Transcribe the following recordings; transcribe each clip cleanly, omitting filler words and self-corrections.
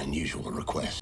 unusual request.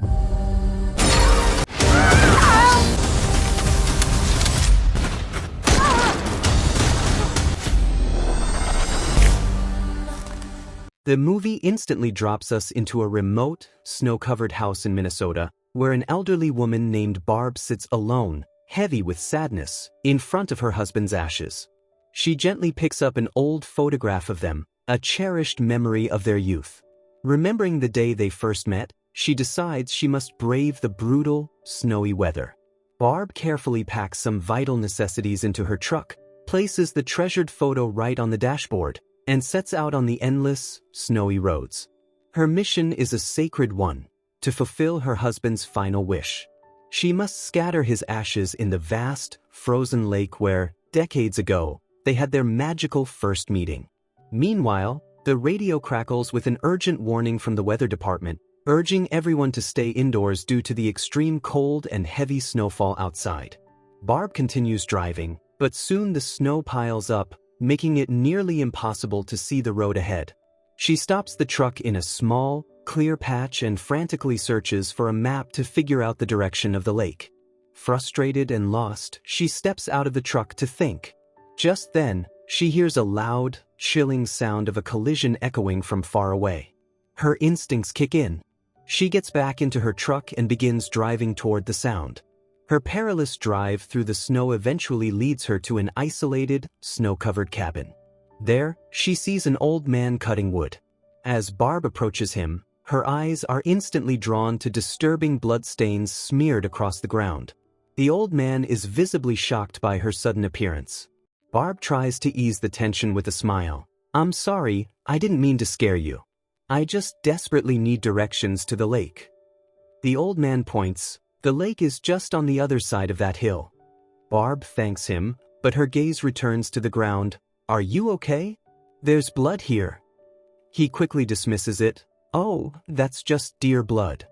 The movie instantly drops us into a remote, snow-covered house in Minnesota, where an elderly woman named Barb sits alone, heavy with sadness, in front of her husband's ashes. She gently picks up an old photograph of them, a cherished memory of their youth. Remembering the day they first met, she decides she must brave the brutal, snowy weather. Barb carefully packs some vital necessities into her truck, places the treasured photo right on the dashboard, and sets out on the endless, snowy roads. Her mission is a sacred one, to fulfill her husband's final wish. She must scatter his ashes in the vast, frozen lake where, decades ago, they had their magical first meeting. Meanwhile, the radio crackles with an urgent warning from the weather department, urging everyone to stay indoors due to the extreme cold and heavy snowfall outside. Barb continues driving, but soon the snow piles up, making it nearly impossible to see the road ahead. She stops the truck in a small, clear patch and frantically searches for a map to figure out the direction of the lake. Frustrated and lost, she steps out of the truck to think. Just then, she hears a loud, chilling sound of a collision echoing from far away. Her instincts kick in. She gets back into her truck and begins driving toward the sound. Her perilous drive through the snow eventually leads her to an isolated, snow-covered cabin. There, she sees an old man cutting wood. As Barb approaches him, her eyes are instantly drawn to disturbing bloodstains smeared across the ground. The old man is visibly shocked by her sudden appearance. Barb tries to ease the tension with a smile. "I'm sorry, I didn't mean to scare you. I just desperately need directions to the lake." The old man points. "The lake is just on the other side of that hill." Barb thanks him, but her gaze returns to the ground. "Are you okay? There's blood here." He quickly dismisses it. "Oh, that's just deer blood."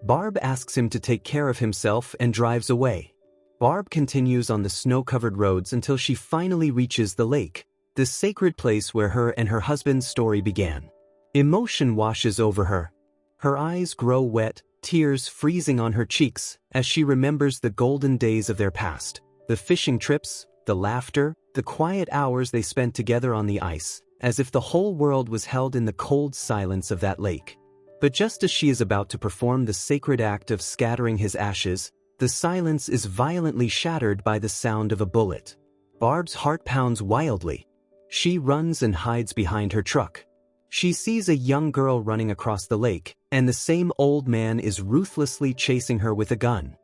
Barb asks him to take care of himself and drives away. Barb continues on the snow-covered roads until she finally reaches the lake, the sacred place where her and her husband's story began. Emotion washes over her. Her eyes grow wet, tears freezing on her cheeks as she remembers the golden days of their past, the fishing trips, the laughter, the quiet hours they spent together on the ice, as if the whole world was held in the cold silence of that lake. But just as she is about to perform the sacred act of scattering his ashes, the silence is violently shattered by the sound of a bullet. Barb's heart pounds wildly. She runs and hides behind her truck. She sees a young girl running across the lake, and the same old man is ruthlessly chasing her with a gun.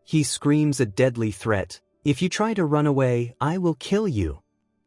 He screams a deadly threat, "If you try to run away, I will kill you."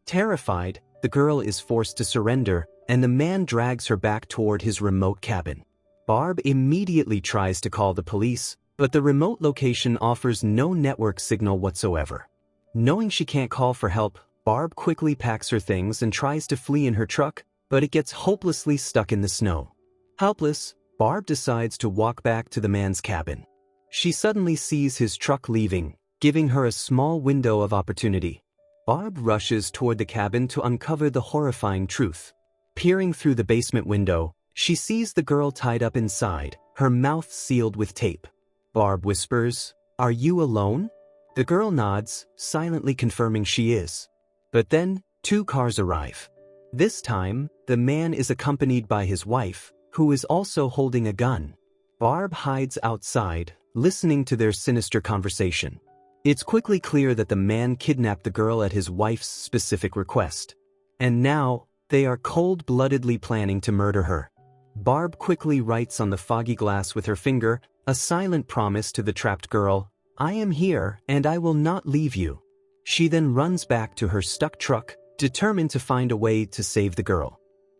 Terrified, the girl is forced to surrender, and the man drags her back toward his remote cabin. Barb immediately tries to call the police, but the remote location offers no network signal whatsoever. Knowing she can't call for help, Barb quickly packs her things and tries to flee in her truck, but it gets hopelessly stuck in the snow. Helpless, Barb decides to walk back to the man's cabin. She suddenly sees his truck leaving, giving her a small window of opportunity. Barb rushes toward the cabin to uncover the horrifying truth. Peering through the basement window, she sees the girl tied up inside, her mouth sealed with tape. Barb whispers, "Are you alone?" The girl nods, silently confirming she is. But then, 2 cars arrive. This time, the man is accompanied by his wife, who is also holding a gun. Barb hides outside, listening to their sinister conversation. It's quickly clear that the man kidnapped the girl at his wife's specific request. And now, they are cold-bloodedly planning to murder her. Barb quickly writes on the foggy glass with her finger, a silent promise to the trapped girl, "I am here, and I will not leave you." She then runs back to her stuck truck, determined to find a way to save the girl.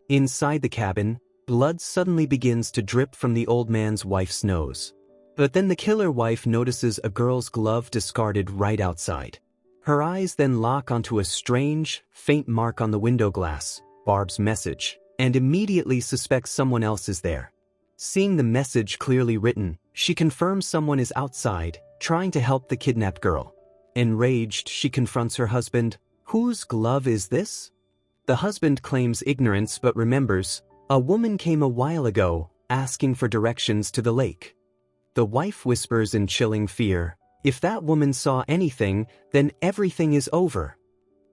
Inside the cabin, blood suddenly begins to drip from the old man's wife's nose. But then the killer wife notices a girl's glove discarded right outside. Her eyes then lock onto a strange, faint mark on the window glass, Barb's message, and immediately suspects someone else is there. Seeing the message clearly written, she confirms someone is outside, trying to help the kidnapped girl. Enraged, she confronts her husband. "Whose glove is this?" The husband claims ignorance but remembers, "A woman came a while ago, asking for directions to the lake. The wife whispers in chilling fear, "If that woman saw anything, then everything is over."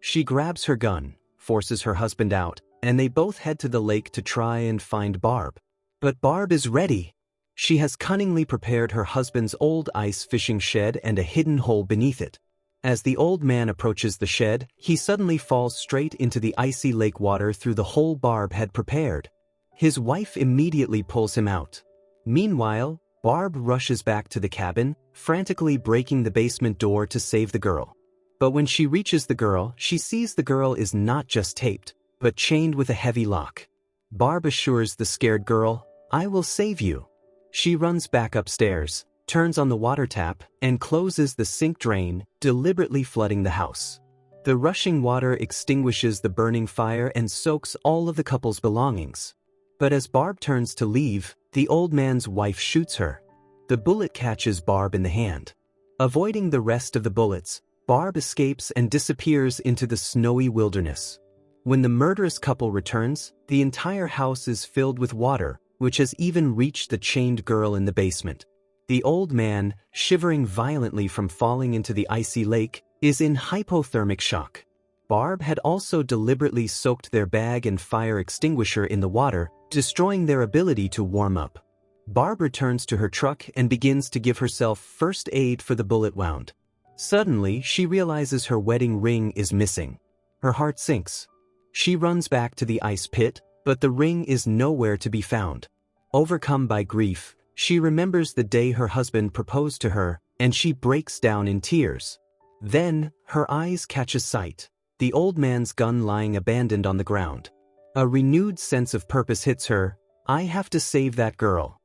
She grabs her gun, forces her husband out, and they both head to the lake to try and find Barb. But Barb is ready. She has cunningly prepared her husband's old ice fishing shed and a hidden hole beneath it. As the old man approaches the shed, he suddenly falls straight into the icy lake water through the hole Barb had prepared. His wife immediately pulls him out. Meanwhile, Barb rushes back to the cabin, frantically breaking the basement door to save the girl. But when she reaches the girl, she sees the girl is not just taped, but chained with a heavy lock. Barb assures the scared girl, "I will save you." She runs back upstairs, turns on the water tap, and closes the sink drain, deliberately flooding the house. The rushing water extinguishes the burning fire and soaks all of the couple's belongings. But as Barb turns to leave, the old man's wife shoots her. The bullet catches Barb in the hand. Avoiding the rest of the bullets, Barb escapes and disappears into the snowy wilderness. When the murderous couple returns, the entire house is filled with water, which has even reached the chained girl in the basement. The old man, shivering violently from falling into the icy lake, is in hypothermic shock. Barb had also deliberately soaked their bag and fire extinguisher in the water, destroying their ability to warm up. Barb returns to her truck and begins to give herself first aid for the bullet wound. Suddenly, she realizes her wedding ring is missing. Her heart sinks. She runs back to the ice pit, but the ring is nowhere to be found. Overcome by grief, she remembers the day her husband proposed to her, and she breaks down in tears. Then, her eyes catch a sight: the old man's gun lying abandoned on the ground. A renewed sense of purpose hits her. "I have to save that girl."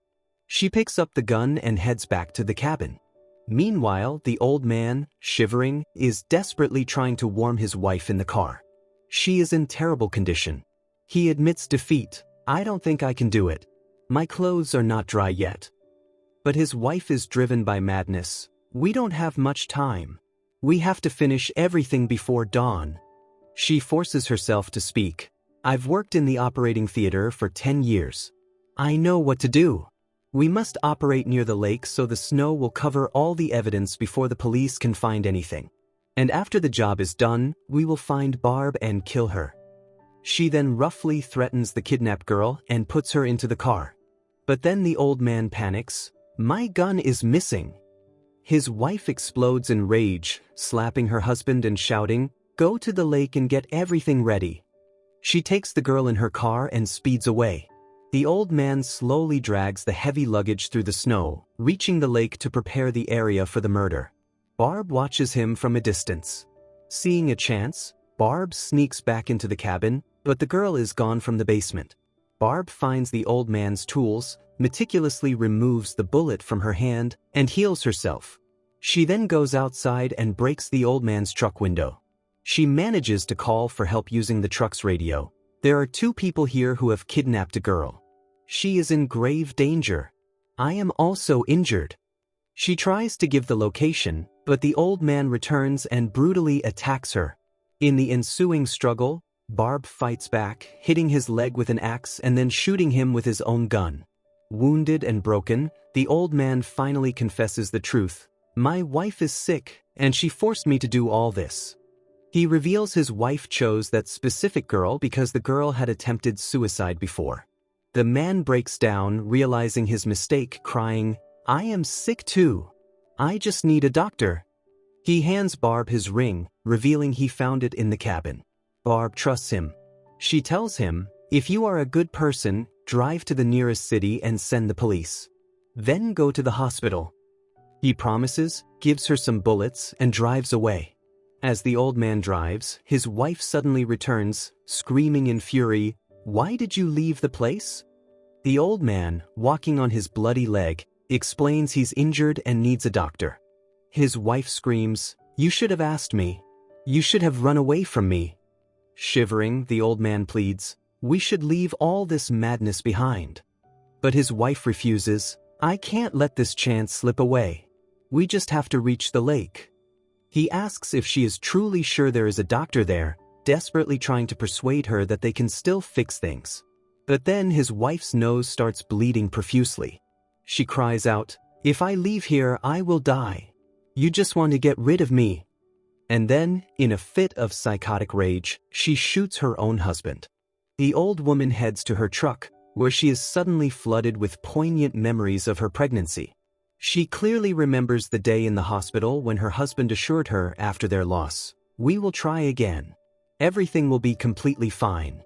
She picks up the gun and heads back to the cabin. Meanwhile, the old man, shivering, is desperately trying to warm his wife in the car. She is in terrible condition. He admits defeat. "I don't think I can do it. My clothes are not dry yet." But his wife is driven by madness. "We don't have much time. We have to finish everything before dawn." She forces herself to speak. "I've worked in the operating theater for 10 years. I know what to do. We must operate near the lake so the snow will cover all the evidence before the police can find anything. And after the job is done, we will find Barb and kill her." She then roughly threatens the kidnapped girl and puts her into the car. But then the old man panics. "My gun is missing." His wife explodes in rage, slapping her husband and shouting, "Go to the lake and get everything ready." She takes the girl in her car and speeds away. The old man slowly drags the heavy luggage through the snow, reaching the lake to prepare the area for the murder. Barb watches him from a distance. Seeing a chance, Barb sneaks back into the cabin, but the girl is gone from the basement. Barb finds the old man's tools, meticulously removes the bullet from her hand, and heals herself. She then goes outside and breaks the old man's truck window. She manages to call for help using the truck's radio. "There are 2 people here who have kidnapped a girl. She is in grave danger. I am also injured." She tries to give the location, but the old man returns and brutally attacks her. In the ensuing struggle, Barb fights back, hitting his leg with an axe and then shooting him with his own gun. Wounded and broken, the old man finally confesses the truth. "My wife is sick, and she forced me to do all this." He reveals his wife chose that specific girl because the girl had attempted suicide before. The man breaks down, realizing his mistake, crying, "I am sick too. I just need a doctor." He hands Barb his ring, revealing he found it in the cabin. Barb trusts him. She tells him, "If you are a good person, drive to the nearest city and send the police. Then go to the hospital." He promises, gives her some bullets, and drives away. As the old man drives, his wife suddenly returns, screaming in fury, "Why did you leave the place?" The old man, walking on his bloody leg, explains he's injured and needs a doctor. His wife screams, "You should have asked me. You should have run away from me." Shivering, the old man pleads, "We should leave all this madness behind." But his wife refuses, "I can't let this chance slip away. We just have to reach the lake." He asks if she is truly sure there is a doctor there, desperately trying to persuade her that they can still fix things. But then his wife's nose starts bleeding profusely. She cries out, "If I leave here, I will die. You just want to get rid of me." And then, in a fit of psychotic rage, she shoots her own husband. The old woman heads to her truck, where she is suddenly flooded with poignant memories of her pregnancy. She clearly remembers the day in the hospital when her husband assured her after their loss, "We will try again. Everything will be completely fine."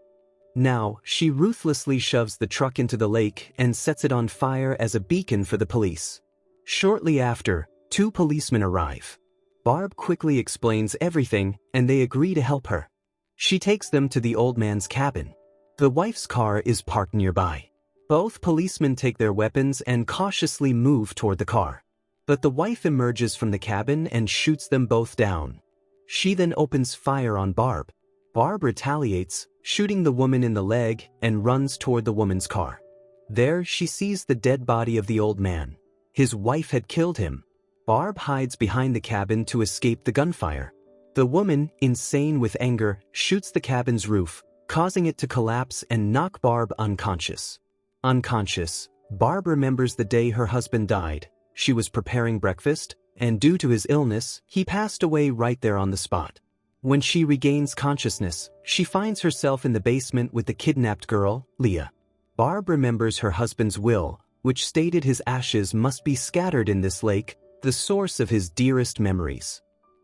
Now, she ruthlessly shoves the truck into the lake and sets it on fire as a beacon for the police. Shortly after, 2 policemen arrive. Barb quickly explains everything, and they agree to help her. She takes them to the old man's cabin. The wife's car is parked nearby. Both policemen take their weapons and cautiously move toward the car. But the wife emerges from the cabin and shoots them both down. She then opens fire on Barb. Barb retaliates, shooting the woman in the leg, and runs toward the woman's car. There, she sees the dead body of the old man. His wife had killed him. Barb hides behind the cabin to escape the gunfire. The woman, insane with anger, shoots the cabin's roof, causing it to collapse and knock Barb unconscious. Unconscious, Barb remembers the day her husband died. She was preparing breakfast, and due to his illness, he passed away right there on the spot. When she regains consciousness, she finds herself in the basement with the kidnapped girl, Leah. Barb remembers her husband's will, which stated his ashes must be scattered in this lake, the source of his dearest memories.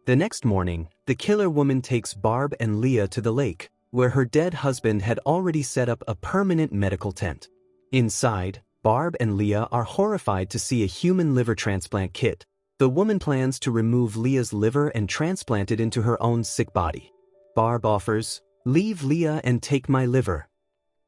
The next morning, the killer woman takes Barb and Leah to the lake, where her dead husband had already set up a permanent medical tent. Inside, Barb and Leah are horrified to see a human liver transplant kit. The woman plans to remove Leah's liver and transplant it into her own sick body. Barb offers, "Leave Leah and take my liver."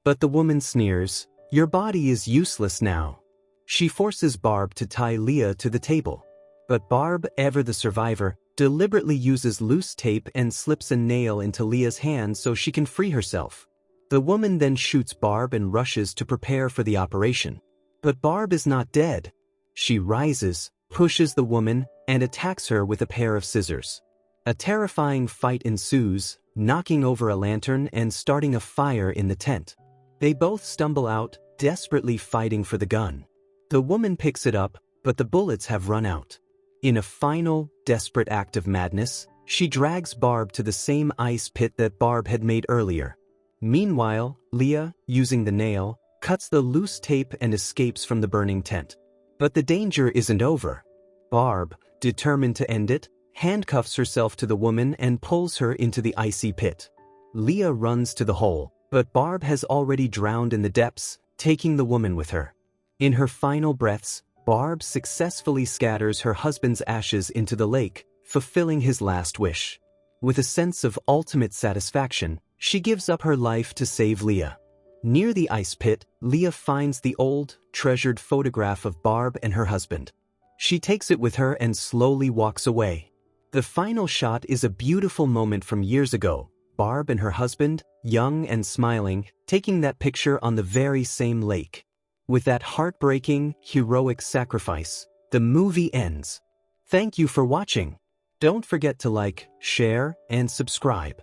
But the woman sneers, "Your body is useless now." She forces Barb to tie Leah to the table. But Barb, ever the survivor, deliberately uses loose tape and slips a nail into Leah's hand so she can free herself. The woman then shoots Barb and rushes to prepare for the operation. But Barb is not dead. She rises, pushes the woman, and attacks her with a pair of scissors. A terrifying fight ensues, knocking over a lantern and starting a fire in the tent. They both stumble out, desperately fighting for the gun. The woman picks it up, but the bullets have run out. In a final, desperate act of madness, she drags Barb to the same ice pit that Barb had made earlier. Meanwhile, Leah, using the nail, cuts the loose tape and escapes from the burning tent. But the danger isn't over. Barb, determined to end it, handcuffs herself to the woman and pulls her into the icy pit. Leah runs to the hole, but Barb has already drowned in the depths, taking the woman with her. In her final breaths, Barb successfully scatters her husband's ashes into the lake, fulfilling his last wish. With a sense of ultimate satisfaction, she gives up her life to save Leah. Near the ice pit, Leah finds the old, treasured photograph of Barb and her husband. She takes it with her and slowly walks away. The final shot is a beautiful moment from years ago, Barb and her husband, young and smiling, taking that picture on the very same lake. With that heartbreaking, heroic sacrifice, the movie ends. Thank you for watching. Don't forget to like, share, and subscribe.